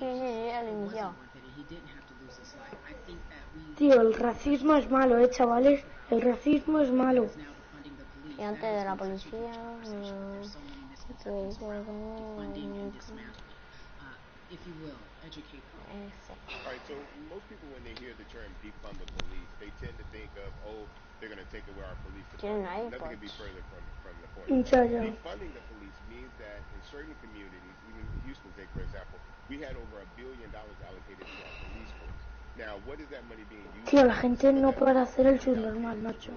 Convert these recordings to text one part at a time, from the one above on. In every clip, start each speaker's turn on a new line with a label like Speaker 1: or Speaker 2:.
Speaker 1: el iniciado.
Speaker 2: Tío, el racismo es malo, chavales. El racismo es malo.
Speaker 1: Y antes de la policía...
Speaker 3: Alright, so most people when they hear the term defund the police, they tend to think of, oh, they're going to take away our police department. Nothing could be further from the point. Defunding the police means that in certain communities, even Houston, take for example, we had over $1 billion allocated to our police force. Now, what is that money being used?
Speaker 2: Tío, la gente no puede hacer el subnormal, macho.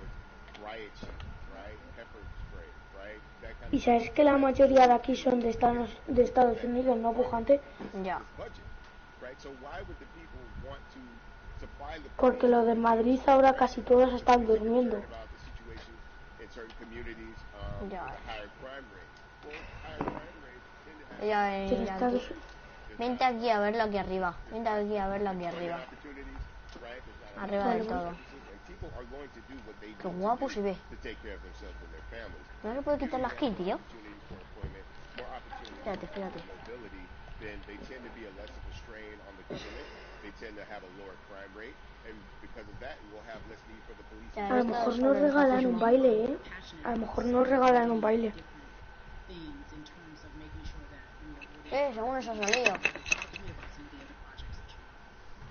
Speaker 3: Riot sheet, right? Pepper spray, right? That kind
Speaker 2: Y sabes que la mayoría de aquí son de Estados Unidos, no pujante.
Speaker 1: Ya.
Speaker 2: Porque lo de Madrid ahora casi todos están durmiendo.
Speaker 1: Ya. Vente aquí a verlo aquí arriba. Vente aquí a verlo aquí arriba. Arriba del todo. Qué guapo se ve. ¿No le puedo quitar la skin, tío? Espérate.
Speaker 2: A lo mejor nos regalan un baile, ¿eh? A lo mejor nos regalan un baile.
Speaker 1: Según eso ha salido.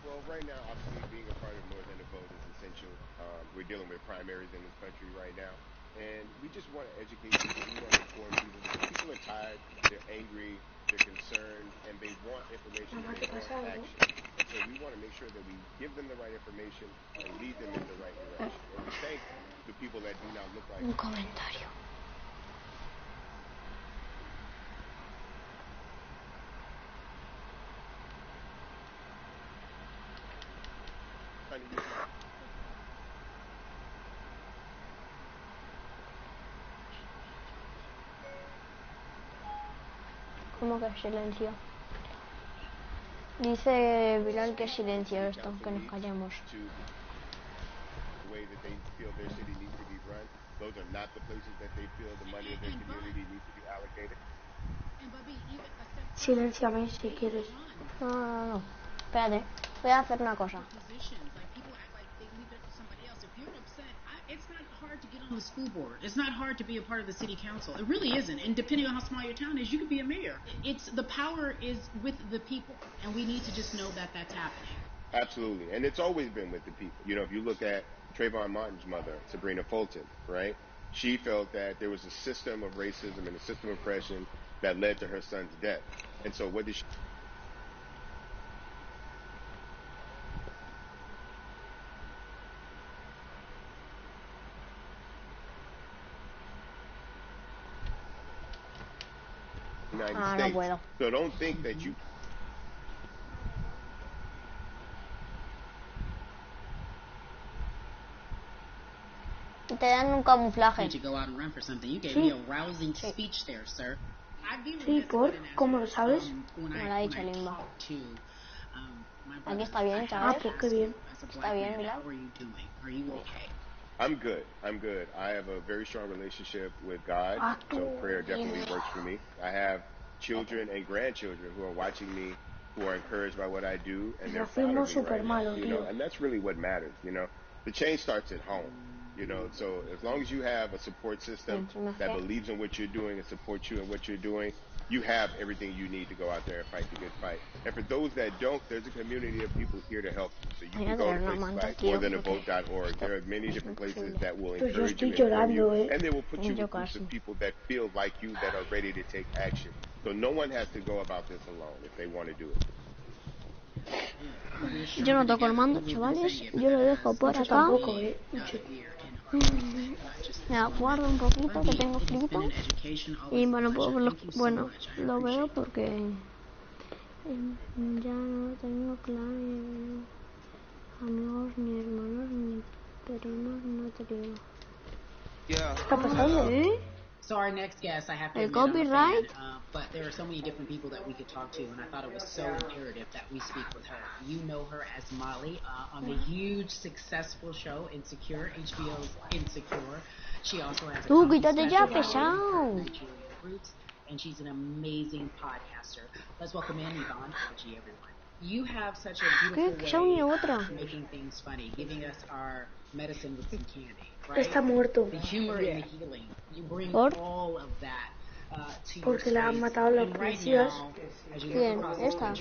Speaker 3: Well, right now, obviously, being a part of More Than a Vote is essential. We're dealing with primaries in this country right now, and we just want to educate people. We want to inform people. People are tired, they're angry, they're concerned, and they want information, and they want action. And so we want to make sure that we give them the right information and lead them in the right direction. And we thank the people that do not look like
Speaker 1: un comentario. ¿Cómo que silencio? Dice Bilal que silencio esto, que nos callemos.
Speaker 2: Silénciame si quieres.
Speaker 1: No. Espérate, voy a hacer una cosa.
Speaker 4: It's not hard to get on the school board. It's not hard to be a part of the city council. It really isn't. And depending on how small your town is, you could be a mayor. It's the power is with the people, and we need to just know that that's happening.
Speaker 3: Absolutely, and it's always been with the people. You know, if you look at Trayvon Martin's mother, Sabrina Fulton, right? She felt that there was a system of racism and a system of oppression that led to her son's death. And so what did she... United States.
Speaker 1: No puedo.
Speaker 3: So don't think that you...
Speaker 1: Te dan un camuflaje.
Speaker 2: Sí, ¿por? ¿Cómo lo sabes?
Speaker 1: Me lo ha dicho Limba. Aquí está bien, chavales.
Speaker 2: Ah, pues qué bien.
Speaker 1: Está bien, Bilal.
Speaker 3: I'm good. I have a very strong relationship with God, so prayer definitely works for me. I have children and grandchildren who are watching me, who are encouraged by what I do, and they're proud of me right now, you know, and that's really what matters, you know. The change starts at home, you know, so as long as you have a support system that believes in what you're doing and supports you in what you're doing, you have everything you need to go out there and fight the good fight. And for those that don't, there's a community of people here to help you. So you can go to places like morethanavote.org. There are many different places that will encourage you, inform you, and they will put you with groups of people that feel like you, that are ready to take action. So no one has to go about this alone if they want to do it.
Speaker 1: Yo no toco el mando, chavales. Yo lo dejo por acá.
Speaker 2: Tampoco,
Speaker 1: Me guardo un poquito que tengo frito. Y bueno, puedo verlo, bueno, lo veo porque ya no tengo clave. Amigos, ni hermanos, ni primos, no tengo.
Speaker 2: ¿Qué está pasando?
Speaker 4: So our next guest, I have to admit,
Speaker 1: copyright?
Speaker 4: I'm a fan, but there are so many different people that we could talk to, and I thought it was so imperative that we speak with her. You know her as Molly on the huge, successful show Insecure, HBO's Insecure. She also has a
Speaker 1: Quítate ya, pesado.
Speaker 4: Nigerian roots, and she's an amazing podcaster. Let's welcome in Yvonne Orgy, everyone. You have such a beautiful way of making things funny, giving us our medicine with some candy, right?
Speaker 2: Está muerto.
Speaker 4: The humor and the healing. You bring all of that to your
Speaker 2: Porque la han matado los policías.
Speaker 1: ¿Quién? ¿Esta?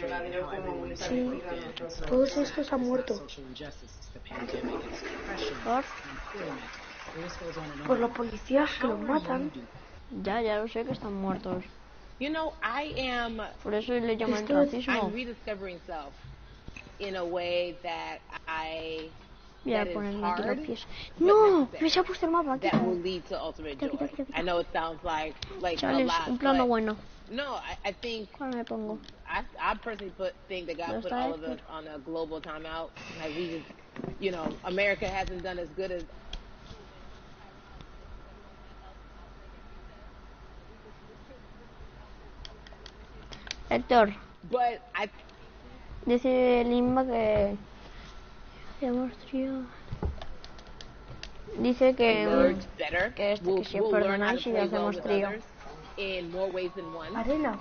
Speaker 2: Sí, todos estos han muerto. Por los policías que los matan.
Speaker 1: Ya lo sé que están muertos.
Speaker 5: You know,
Speaker 1: Por eso le llaman racismo.
Speaker 5: I'm rediscovering self in a way that
Speaker 1: Voy a ponerme aquí los pies. ¡No! Me se ha puesto el mapa.
Speaker 5: That will lead to ultimate joy. I know it sounds like
Speaker 1: Chales,
Speaker 5: a lot,
Speaker 1: un plano
Speaker 5: but
Speaker 1: bueno.
Speaker 5: no, I think
Speaker 1: ¿Cuál me pongo?
Speaker 5: I personally think that God put all of us on a global timeout. Like we just, you know, America hasn't done as good as.
Speaker 1: Héctor.
Speaker 5: But
Speaker 1: dice Limba que dice que si os perdonáis y hacemos trío.
Speaker 2: Arena.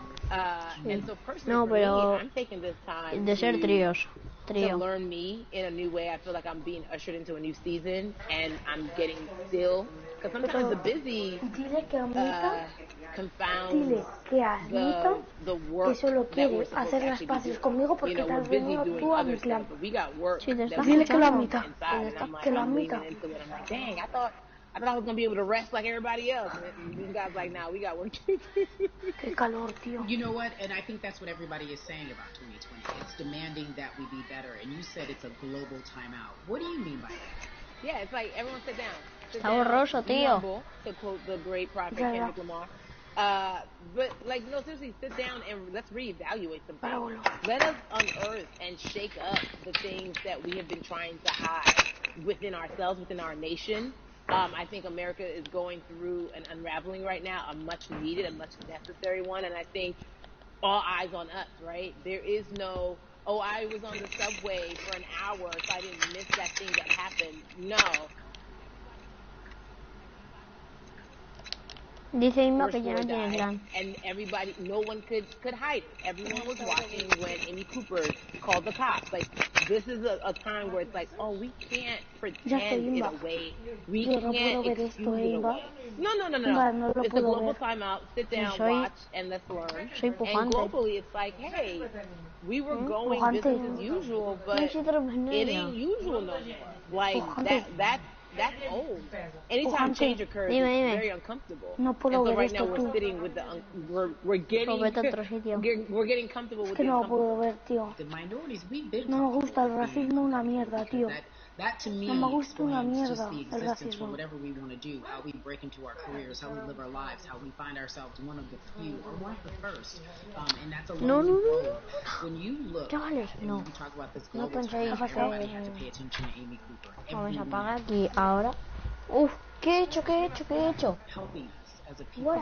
Speaker 1: No, pero de ser tríos.
Speaker 5: To learn me in a new way. I feel like I'm being ushered into a new season, and I'm getting still. Because sometimes the busy confounds the work that we're supposed to actually do. You know, we're busy doing other stuff, but we got work.
Speaker 2: Dile que lo admita.
Speaker 5: Que lo admita. I'm like, dang, I thought I was gonna be able to rest like everybody else. And these guys like, nah, we got work to do.
Speaker 2: Qué calor, tío.
Speaker 4: You know what? And I think that's what everybody is saying about 2020. It's demanding that we be better. And you said it's a global timeout. What do you mean by that?
Speaker 5: Yeah, it's like everyone sit down.
Speaker 1: Está borroso, tío.
Speaker 5: To quote the great prophet Kendrick Lamar. But like, no, seriously, sit down and let's reevaluate some things. Let us unearth and shake up the things that we have been trying to hide within ourselves, within our nation. I think America is going through an unraveling right now, a much needed, a much necessary one. And I think all eyes on us, right? There is no, oh, I was on the subway for an hour, so I didn't miss that thing that happened. No.
Speaker 1: Dice Inma que ya no tiene plan.
Speaker 5: And everybody, no one could hide it. Everyone was watching when Amy Cooper called the cops. Like, this is a time where it's like, oh, we can't pretend it away. We can't excuse it away. No. It's a global timeout. Sit down, watch, and let's learn. And globally, it's like, hey, we were going business as usual, but it ain't usual no more. Like, that's old. Anytime change occurs, it's very uncomfortable.
Speaker 2: No puedo
Speaker 5: and so
Speaker 2: ver
Speaker 5: right now we're sitting with the we're getting comfortable with the
Speaker 2: no puedo ver, tío.
Speaker 4: The minorities, we've been
Speaker 2: no me gusta el racismo, una mierda, tío.
Speaker 4: That to me
Speaker 2: no me gusta una mierda,
Speaker 4: el racismo. Whatever we want to do, how we break into our careers, how we live our lives, how we find ourselves one of the few or one of the first. And that's a lonely road. When you look, and we talk about this global time, everybody has to pay attention to Amy Cooper.
Speaker 1: Vamos a apagar aquí ahora. ¿Qué he hecho?
Speaker 4: Helping us as a people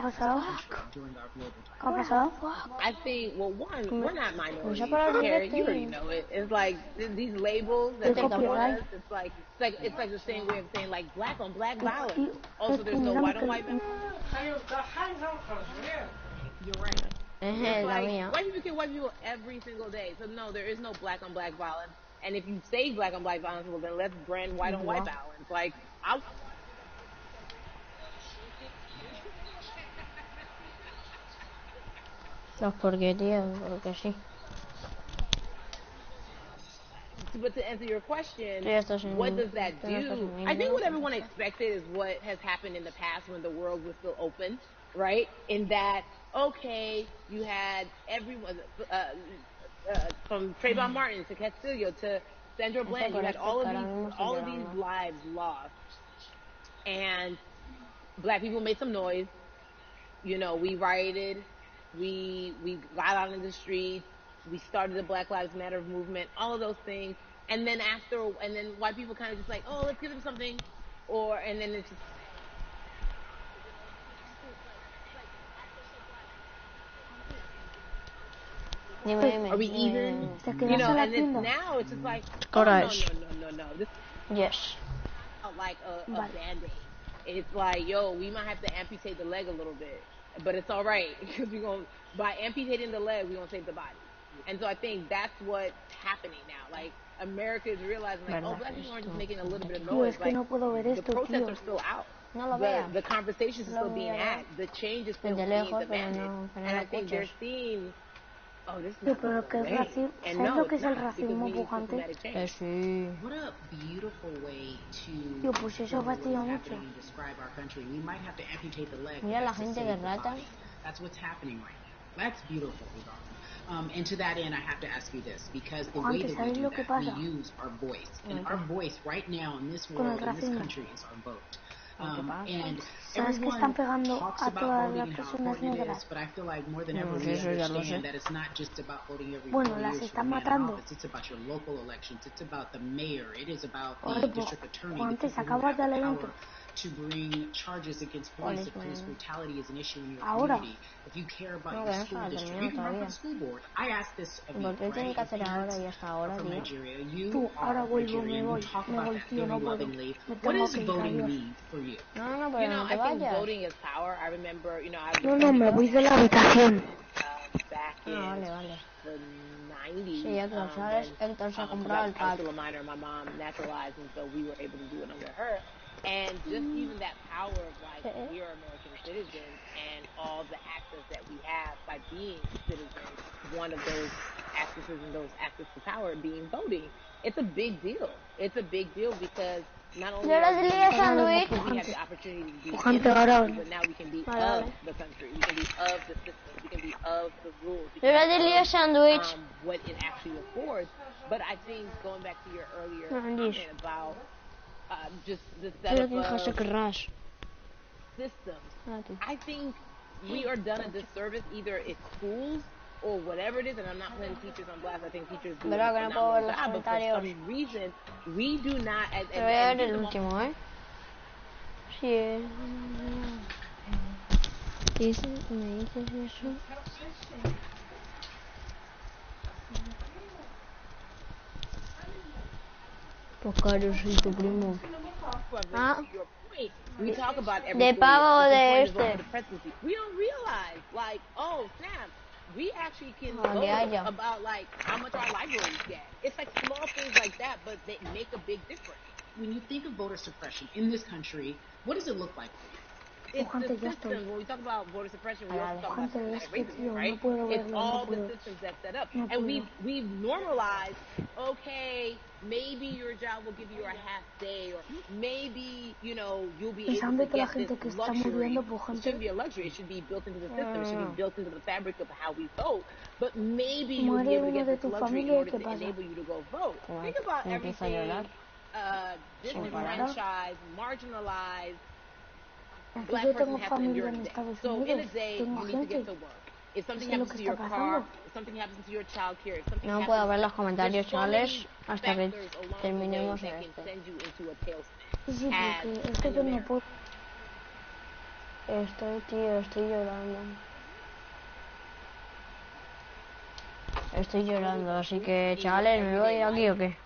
Speaker 4: during our global time.
Speaker 2: ¿Qué ha pasado?
Speaker 5: I think, well, one, we're not minorities. Carrie, you already know it. It's like these labels that they put on us. It's like the same way of saying like black on black violence. Also, there's no white on white violence.
Speaker 4: You're right.
Speaker 5: It's like white people kill white people every single day. So no, there is no black on black violence. And if you say black on black violence, well then let's brand white on white violence. Like
Speaker 1: No, porque sí.
Speaker 5: But to answer your question, what does that do? I think what everyone expected is what has happened in the past when the world was still open, right? In that, okay, you had everyone, from Trayvon Martin to Castillo to Sandra Bland, you had all of these lives lost. And black people made some noise. You know, we rioted. We got out in the streets. We started the Black Lives Matter movement, all of those things. And then white people kind of just like, oh, let's give them something. And then it's just. Are we even? You know, and then now it's just like, oh, no. This
Speaker 1: yes.
Speaker 5: Like a Band-Aid. It's like, yo, we might have to amputate the leg a little bit. but it's all right because by amputating the leg, we're gonna save the body. And so I think that's what's happening now. Like America is realizing, like, oh, black people aren't just making a little bit of noise. Like the protests are still out. The conversations are still being had. The change is still being demanded. And I think they're seeing. Oh, this is
Speaker 2: pero que es racismo. ¿Sabes lo que es el racismo pujante?
Speaker 4: What a beautiful way to
Speaker 2: pues eso fastidia mucho.
Speaker 4: describe our country. We might have to amputate the leg.
Speaker 1: Mira la gente que rata.
Speaker 4: That's what's happening right now. That's beautiful, and to that end, I have to ask you this, because the way that we do that, we use our voice. And our voice right now in this world, in this country, is our vote. And everyone talks about voting and how important it is, but I feel like more than ever we understand that it's not just about voting every 4 years for man in office. It's about your local elections. It's about the mayor. It is about the district attorney, the people who have the power to bring charges against police if police brutality is an issue in your community. If you care about your school district, you can run for the school board. I ask this of you, right? Parents from Nigeria, you are Nigerian, you talk about that very lovingly. What does voting mean for you?
Speaker 5: I think voting is power. I remember, I
Speaker 2: No, me voy de la habitación.
Speaker 5: Back in the 90s.
Speaker 1: Sí, Hector se ha comprado el
Speaker 5: I was still a minor, my mom naturalized, and so we were able to do it under her. And just even that power of, like, we are American citizens, and all the access that we have by being citizens, one of those accesses and those access to power being voting. It's a big deal. It's a big deal because not only do we have the opportunity to be in the country, but now we can be of the country. We can be of the system. We can be of the rules. We can be of what it actually affords. But I think going back to your earlier comment about just the setup of systems, I think we are done a disservice either at schools or whatever it is, and I'm not putting teachers on blast. I think teachers do a phenomenal job, but for some reason, we do not.
Speaker 1: el último, Sí. ¿Me dices eso? Pues claro, soy tu primo.
Speaker 5: We talk about
Speaker 1: de pavo de este.
Speaker 5: We don't realize, like, oh snap, we actually can vote about like how much our libraries get. It's like small things like that, but they make a big difference.
Speaker 4: When you think of voter suppression in this country, what does it look like for you?
Speaker 5: It's the systems. When we talk about voter suppression, we also talk about systematic racism, right? It's all the systems that set up. And we've normalized, okay, maybe your job will give you a half day, or maybe, you'll be able to get this luxury. It shouldn't be a luxury. It should be built into the system. It should be built into the fabric of how we vote. But maybe you'll be able to get this luxury in order to enable you to go vote. Think about everything disenfranchised, marginalized, black person has to endure in a day. So in a day, you need to get to work. If something happens to your car, if something happens to your child care, if something
Speaker 1: no puedo ver los comentarios, chavales, hasta que terminemos en este. Estoy llorando. Estoy llorando, así que, chavales, ¿me voy aquí o qué?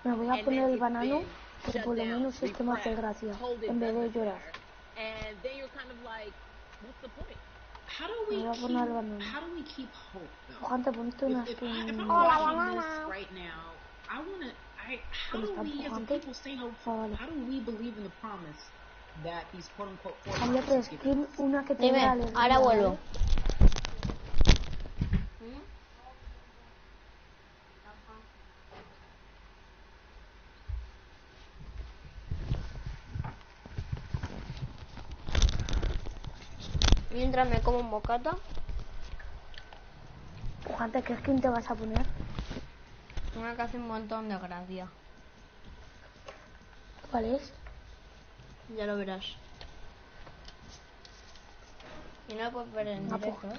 Speaker 2: No, me voy a poner el banano, porque por lo menos este me hace gracia, en vez de llorar. Me voy a poner el banano. Ojalá ponte una
Speaker 4: How do we as a people stay hopeful? How do we believe in the promise that these quote-unquote forefathers give us?
Speaker 1: Dime, ahora vuelvo. Mientras me como un bocata.
Speaker 2: Ojalá, ¿qué skin te vas a poner?
Speaker 1: Una que hace un montón de gracia.
Speaker 2: ¿Cuál es?
Speaker 1: Ya lo verás. Y no lo puedes ver en directo, ¿eh?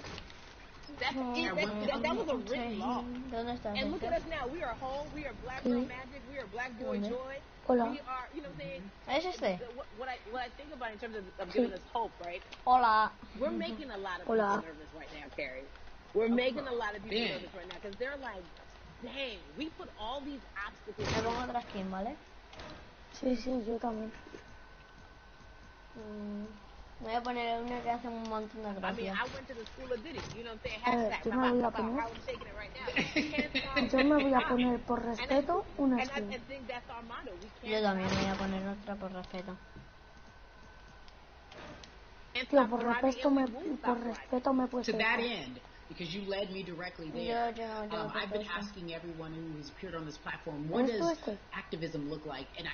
Speaker 5: That was a written law.
Speaker 1: ¿Dónde estás?
Speaker 5: And look at us now. We are whole. We are Black Girl Magic. We are Black Boy Joy.
Speaker 2: Hola.
Speaker 5: We are, you know what I'm saying?
Speaker 1: ¿Es este?
Speaker 5: What I think about in terms of giving us hope, right?
Speaker 1: Hola.
Speaker 5: We're making a lot of people nervous right now, Carrie. We're making a lot of people nervous right now because they're like, dang, we put all these obstacles.
Speaker 1: Me pongo otra skin, ¿vale?
Speaker 2: Sí, yo también.
Speaker 1: Voy a poner una que hace un montón de gracia.
Speaker 5: I mean, I went to the school of Diddy, you know what I'm saying? Hashtag,
Speaker 2: yo me voy a poner... Yo me voy a poner por respeto una skin.
Speaker 1: Yo también me voy a poner otra por respeto.
Speaker 2: Tío, por respeto me he puesto.
Speaker 4: To that end, because you led me directly there. I've been asking everyone who has appeared on this platform, what does activism look like? And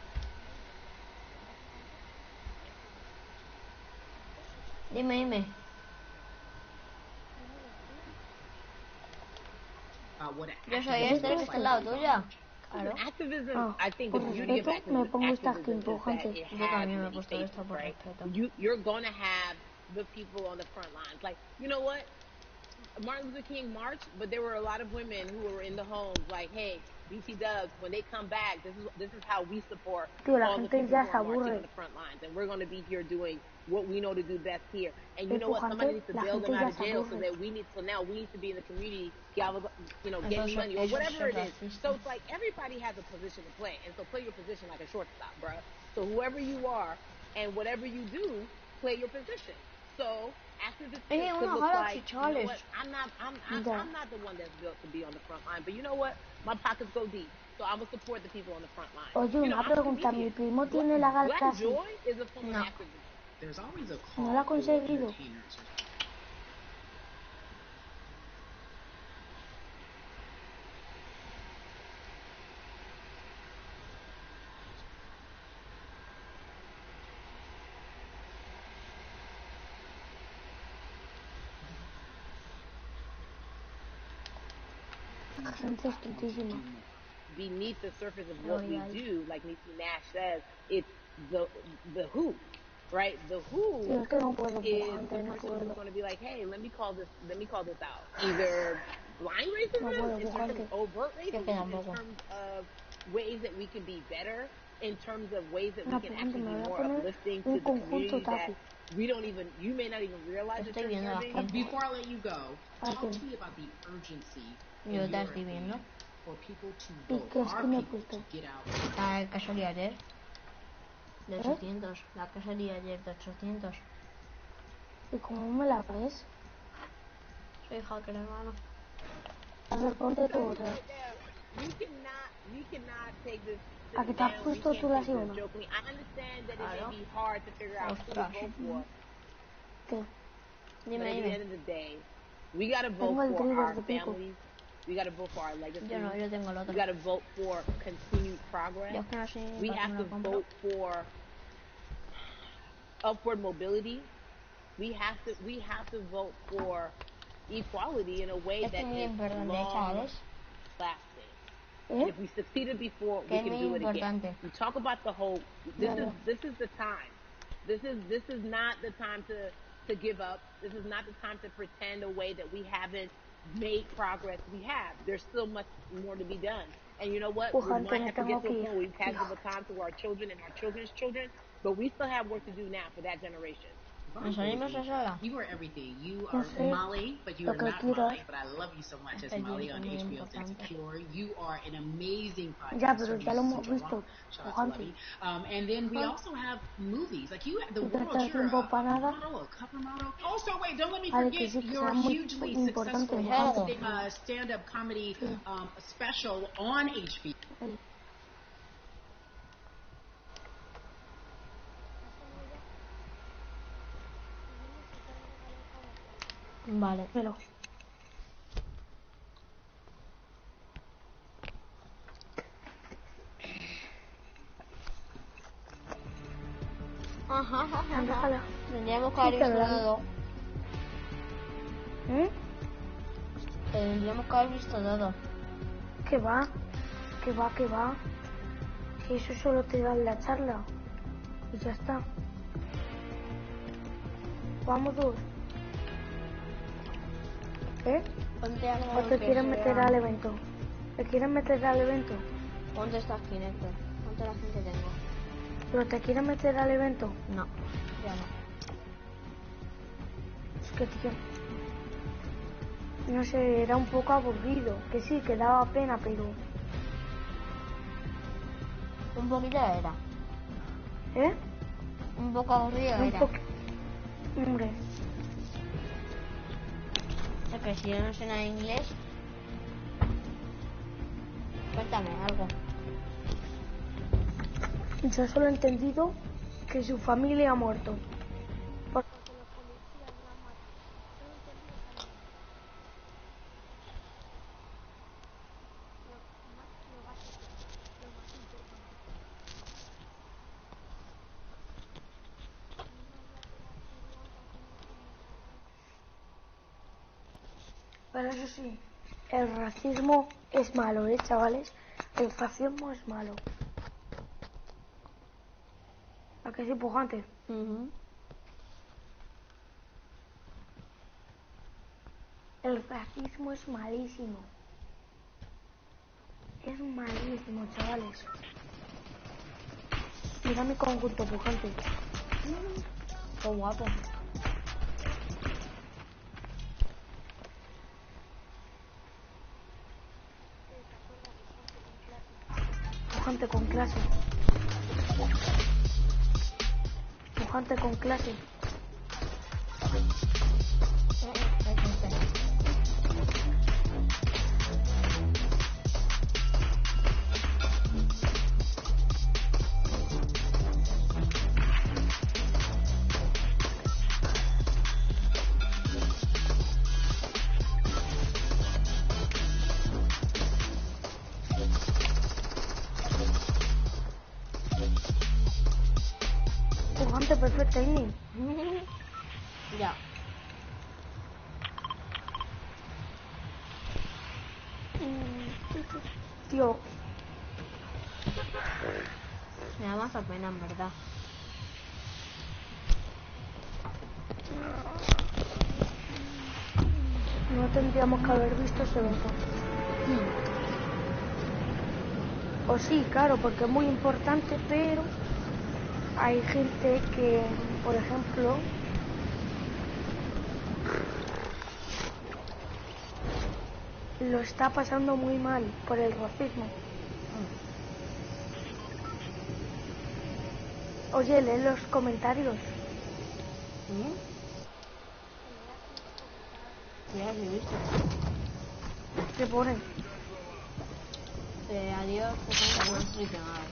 Speaker 1: Dime. Yo soy este que está al lado tuya. Claro.
Speaker 5: Activism, I think
Speaker 2: por respeto me pongo esta skin, por gente.
Speaker 1: Yo también me he puesto esto por respeto.
Speaker 5: You're going to have the people on the front lines. Like, you know what? Martin Luther King marched, but there were a lot of women who were in the homes like, hey, BT Dubs, when they come back, this is how we support all the people who are marching on the front lines. And we're going to be here doing what we know to do best here. And you know what? Somebody needs to bail them out of jail so now we need to be in the community, you know, getting money or whatever it is. So it's like everybody has a position to play. And so play your position like a shortstop, bruh. So whoever you are and whatever you do, play your position. So after the thing could look like, you know what, I'm not the one that's built to be on the front line, but you know what, my pockets go deep, so I will support the people on the front line.
Speaker 2: Oye, una pregunta, mi primo tiene la gala así. No la ha conseguido.
Speaker 5: Beneath the surface of what we do, like Niecy Nash says, it's the who, right? The who is the person who's going to be like, hey, let me call this out. Either blind racism, in terms of overt racism, in terms of ways that we can be better, in terms of ways that we can actually be more uplifting to the community that we don't even, you may not even realize that you're serving.
Speaker 4: Before I let you go, talk to me about the urgency for people to vote, our people to get out.
Speaker 1: La que salía ayer de 800, la que salía ayer de 800.
Speaker 2: ¿Y cómo me la ves?
Speaker 1: Soy hacker, hermano.
Speaker 2: A ver, ponte tú otra.
Speaker 5: We cannot take this.
Speaker 2: ¿A qué te has puesto tú la segunda?
Speaker 5: I understand that it may be hard to figure out who to vote for.
Speaker 2: ¿Qué?
Speaker 5: But at the end of the day, we gotta vote for our families. We gotta vote for our legacy. We gotta vote for continued progress. We have to vote for upward mobility. We have to vote for equality in a way that is long lasting. And if we succeeded before, we can do it again. We talk about the whole. This is the time. This is not the time to give up. This is not the time to pretend away that we haven't made progress. We have. There's still much more to be done. And you know what? We might have to get to a point where we pass the baton to our children and our children's children, but we still have work to do now for that generation.
Speaker 4: You are everything. You are Molly, but you are not Molly. But I love you so much as Molly on HBO's Insecure. You are an amazing podcast.
Speaker 2: Ya, pero ya lo hemos visto.
Speaker 4: And then we also have movies. Like you, the world, you're a model, a cover model. Also, wait, don't let me forget your hugely successful stand-up comedy special on HBO.
Speaker 1: Vale.
Speaker 2: Pero.
Speaker 1: Ajá. Tendríamos que haber visto todo. Tendríamos que haber visto todo.
Speaker 2: ¿Qué va? Si eso solo te da la charla. Y ya está. Vamos dos. ¿O te quieren meter al evento?
Speaker 1: Ponte esta skin, Héctor. Ponte la skin que tengo.
Speaker 2: ¿Pero te quieren meter al evento?
Speaker 1: No, ya no.
Speaker 2: Es que, tío. No sé, era un poco aburrido. Que sí, que daba pena, pero...
Speaker 1: Un poquito era.
Speaker 2: ¿Eh?
Speaker 1: Un poco aburrido
Speaker 2: Un
Speaker 1: era.
Speaker 2: Hombre.
Speaker 1: Es que si yo no sé nada de inglés... Cuéntame algo.
Speaker 2: Yo solo he entendido que su familia ha muerto. Pero eso sí, el racismo es malo, chavales? El racismo es malo. ¿A qué es empujante? El racismo es malísimo. Es malísimo, chavales. Mira mi conjunto pujante.
Speaker 1: Qué guapo.
Speaker 2: Pujante con clase. Pujante con clase. Pujante perfecto, Ini.
Speaker 1: Ya.
Speaker 2: Tío.
Speaker 1: Me da más pena, en verdad.
Speaker 2: No tendríamos que haber visto ese evento. O sí, claro, porque es muy importante, pero hay gente que, por ejemplo, lo está pasando muy mal por el racismo. Oye, lee los comentarios.
Speaker 1: Ya lo he visto.
Speaker 2: ¿Qué ponen?
Speaker 1: Adiós, pujante más traicionado.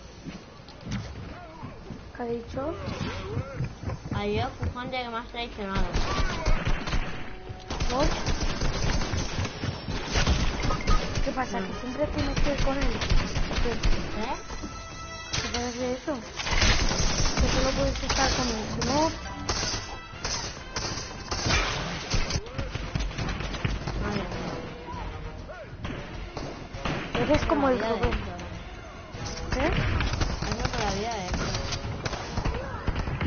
Speaker 2: ¿Qué ha dicho?
Speaker 1: Adiós, pujante que más traicionado.
Speaker 2: ¿Vos? ¿Qué pasa? ¿Que siempre tienes que ir con él? ¿Qué parece eso? Que solo puedes estar con él, si no... Eres como el Rubén. ¿Qué?
Speaker 1: Eso por la vida de Héctor.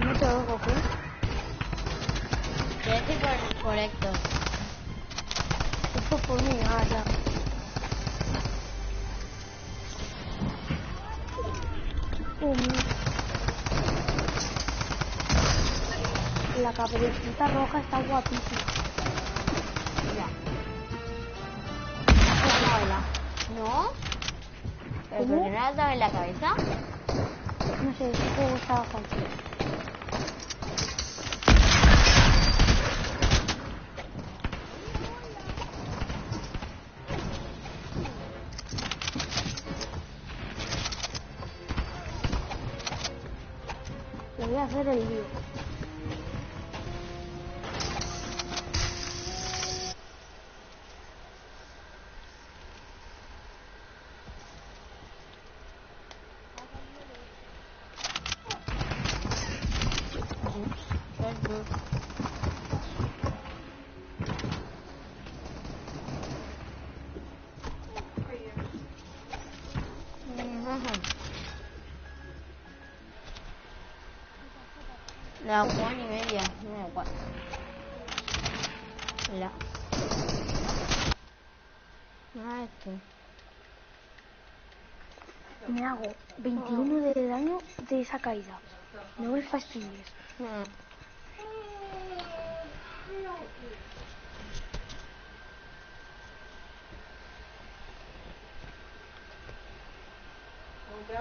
Speaker 2: No te oigo, ¿qué?
Speaker 1: Quiero decir por Héctor.
Speaker 2: Esto por mí, ya. La caperucita roja está guapísima.
Speaker 1: Ya. ¿No? ¿Pero por qué no le has dado en la cabeza?
Speaker 2: No sé, ese juego estaba fácil. Le voy a hacer el lío.
Speaker 1: La 1:30, no me acuerdo. La. Esto.
Speaker 2: Me hago 21 de daño de esa caída. No me fastidies.